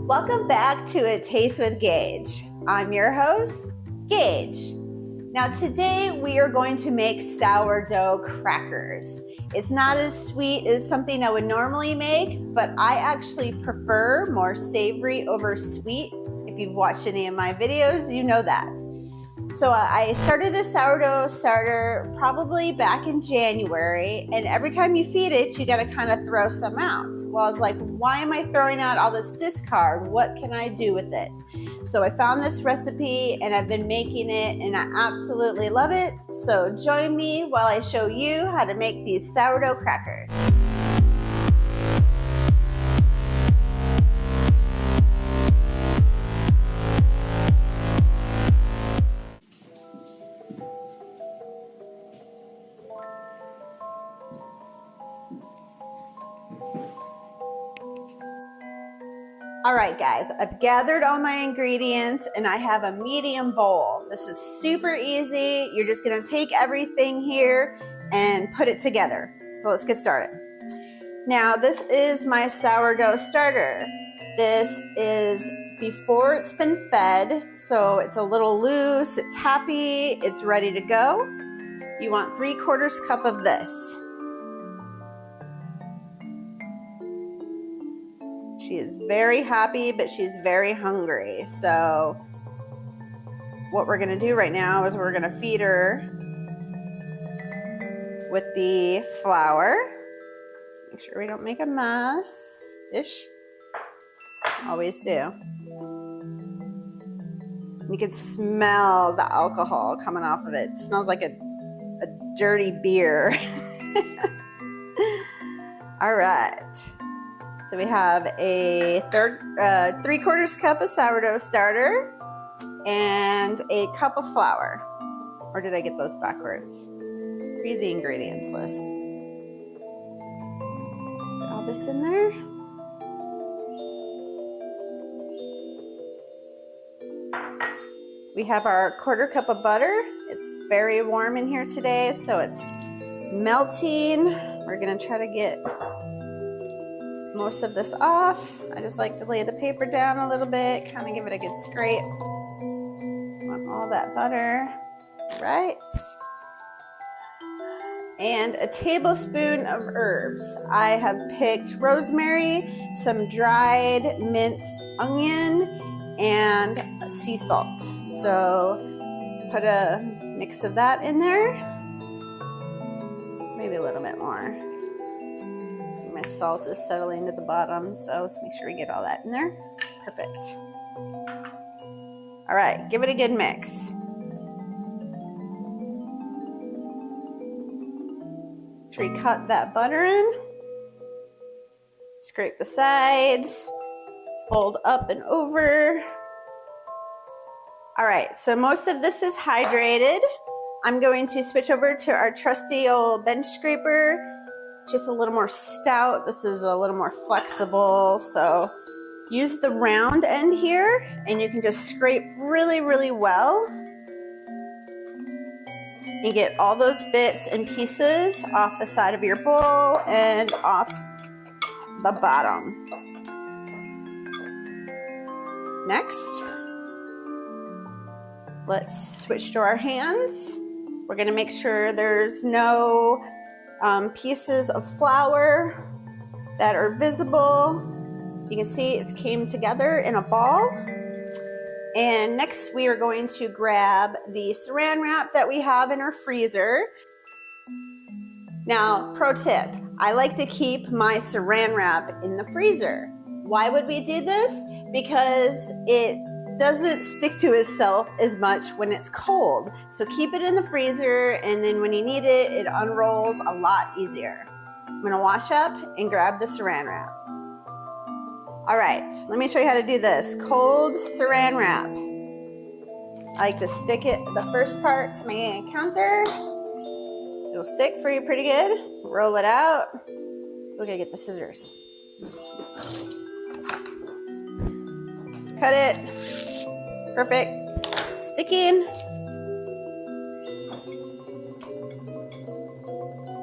Welcome back to A Taste with Gage. I'm your host, Gage. Now today we are going to make sourdough crackers. It's not as sweet as something I would normally make, but I actually prefer more savory over sweet. If you've watched any of my videos, you know that. So I started a sourdough starter probably back in January, and every time you feed it, you got to kind of throw some out. Well, I was like, why am I throwing out all this discard? What can I do with it? So I found this recipe and I've been making it and I absolutely love it. So join me while I show you how to make these sourdough crackers. All right, guys, I've gathered all my ingredients and I have a medium bowl. This is super easy. You're just gonna take everything here and put it together. So let's get started. Now, this is my sourdough starter. This is before it's been fed, so it's a little loose, it's happy, it's ready to go. You want 3/4 cup of this. She is very happy, but she's very hungry. So what we're gonna do right now is we're gonna feed her with the flour. Let's make sure we don't make a mess-ish. Always do. You can smell the alcohol coming off of it. It smells like a dirty beer. All right. So we have a 3/4 cup of sourdough starter and a cup of flour. Or did I get those backwards? Read the ingredients list. Put all this in there. We have our 1/4 cup of butter. It's very warm in here today, so it's melting. We're gonna try to get most of this off. I just like to lay the paper down a little bit, kind of give it a good scrape. Want all that butter, right? And a tablespoon of herbs. I have picked rosemary, some dried minced onion, and sea salt. So put a mix of that in there. Maybe a little bit more. My salt is settling to the bottom, so let's make sure we get all that in there. Perfect. All right, give it a good mix. Make sure you cut that butter in. Scrape the sides. Fold up and over. All right, so most of this is hydrated. I'm going to switch over to our trusty old bench scraper. Just a little more stout. This is a little more flexible. So use the round end here and you can just scrape really, really well. And get all those bits and pieces off the side of your bowl and off the bottom. Next, let's switch to our hands. We're gonna make sure there's no pieces of flour that are visible. You can see it's came together in a ball. And next we are going to grab the saran wrap that we have in our freezer. Now, pro tip, I like to keep my saran wrap in the freezer. Why would we do this? Because it doesn't stick to itself as much when it's cold. So keep it in the freezer, and then when you need it, it unrolls a lot easier. I'm gonna wash up and grab the saran wrap. All right, let me show you how to do this. Cold saran wrap. I like to stick it, the first part, to my counter. It'll stick for you pretty good. Roll it out. We're gonna get the scissors. Cut it. Perfect. Sticking.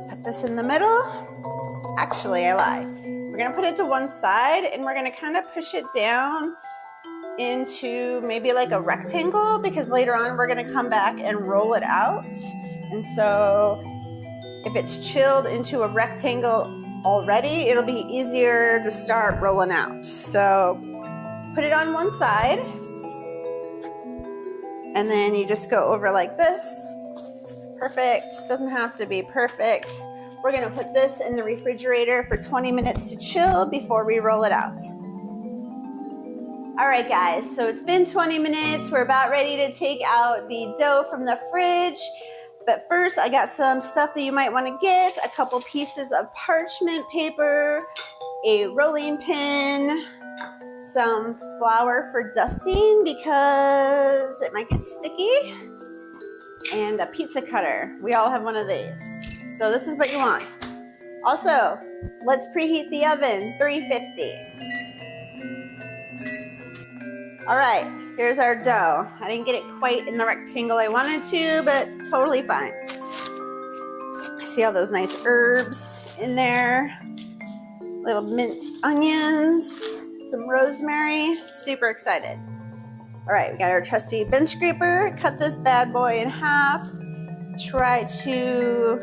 Put this in the middle. Actually, I lied. We're gonna put it to one side and we're gonna kind of push it down into maybe like a rectangle, because later on we're gonna come back and roll it out. And so if it's chilled into a rectangle already, it'll be easier to start rolling out. So put it on one side and then you just go over like this. Perfect. Doesn't have to be perfect. We're gonna put this in the refrigerator for 20 minutes to chill before we roll it out. All right, guys, so it's been 20 minutes. We're about ready to take out the dough from the fridge. But first, I got some stuff that you might want to get. A couple pieces of parchment paper, a rolling pin, some flour for dusting because it might get sticky, and a pizza cutter. We all have one of these. So this is what you want. Also, let's preheat the oven, 350. All right, here's our dough. I didn't get it quite in the rectangle I wanted to, but totally fine. I see all those nice herbs in there. Little minced onions, some rosemary. Super excited. All right, we got our trusty bench scraper. Cut this bad boy in half. Try to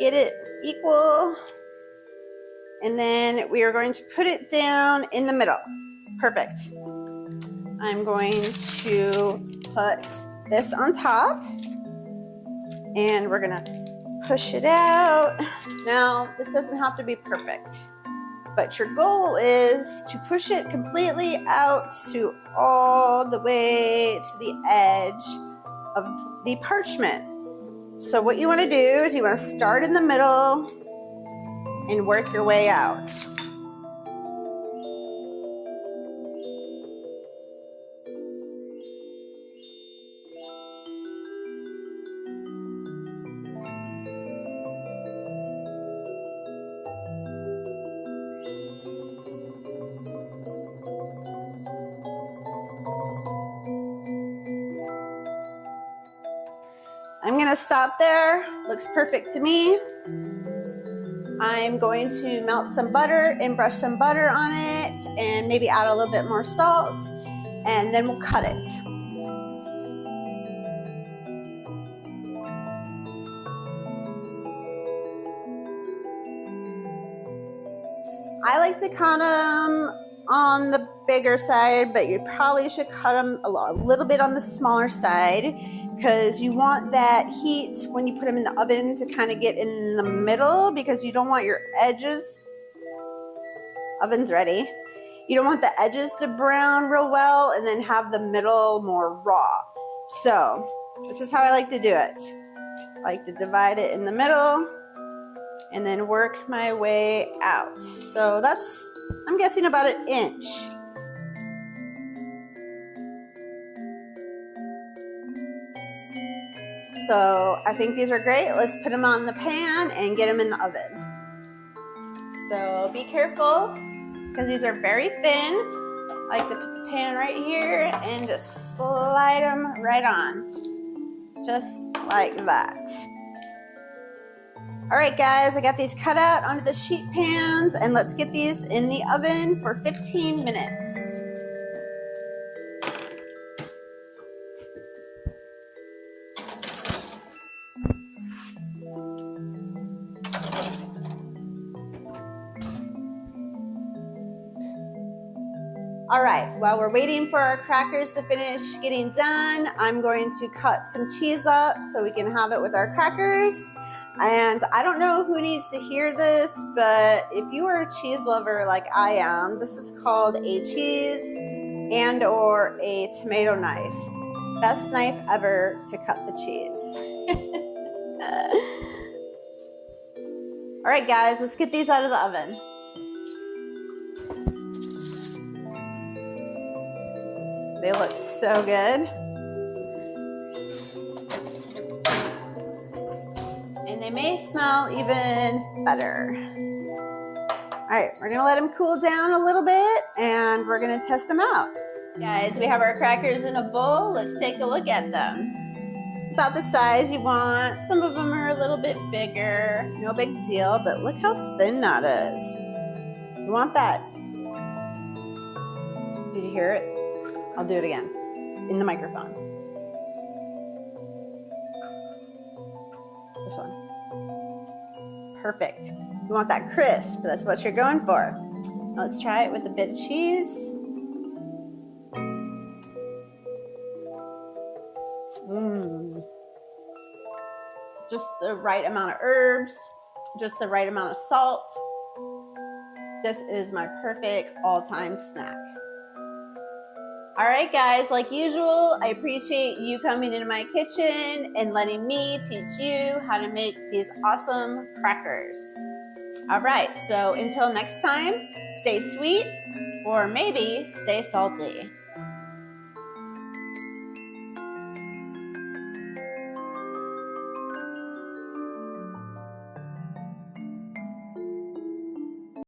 get it equal. And then we are going to put it down in the middle. Perfect. I'm going to put this on top and we're gonna push it out. Now, this doesn't have to be perfect, but your goal is to push it completely out to all the way to the edge of the parchment. So what you wanna do is you wanna start in the middle and work your way out. I'm gonna stop there. Looks perfect to me. I'm going to melt some butter and brush some butter on it and maybe add a little bit more salt, and then we'll cut it. I like to cut them on the bigger side, but you probably should cut them a little bit on the smaller side, because you want that heat when you put them in the oven to kind of get in the middle, because you don't want your edges, oven's ready, you don't want the edges to brown real well and then have the middle more raw. So this is how I like to do it. I like to divide it in the middle and then work my way out. So that's, I'm guessing, about an inch. So I think these are great. Let's put them on the pan and get them in the oven. So be careful, because these are very thin. I like to put the pan right here and just slide them right on. Just like that. All right, guys, I got these cut out onto the sheet pans, and let's get these in the oven for 15 minutes. All right, while we're waiting for our crackers to finish getting done, I'm going to cut some cheese up so we can have it with our crackers. And I don't know who needs to hear this, but if you are a cheese lover like I am, this is called a cheese and or a tomato knife. Best knife ever to cut the cheese. All right, guys, let's get these out of the oven. They look so good. And they may smell even better. All right, we're gonna let them cool down a little bit and we're gonna test them out. Guys, we have our crackers in a bowl. Let's take a look at them. It's about the size you want. Some of them are a little bit bigger. No big deal, but look how thin that is. You want that? Did you hear it? I'll do it again in the microphone. This one. Perfect. You want that crisp. That's what you're going for. Now let's try it with a bit of cheese. Just the right amount of herbs, just the right amount of salt. This is my perfect all-time snack. All right, guys, like usual, I appreciate you coming into my kitchen and letting me teach you how to make these awesome crackers. All right, so until next time, stay sweet or maybe stay salty.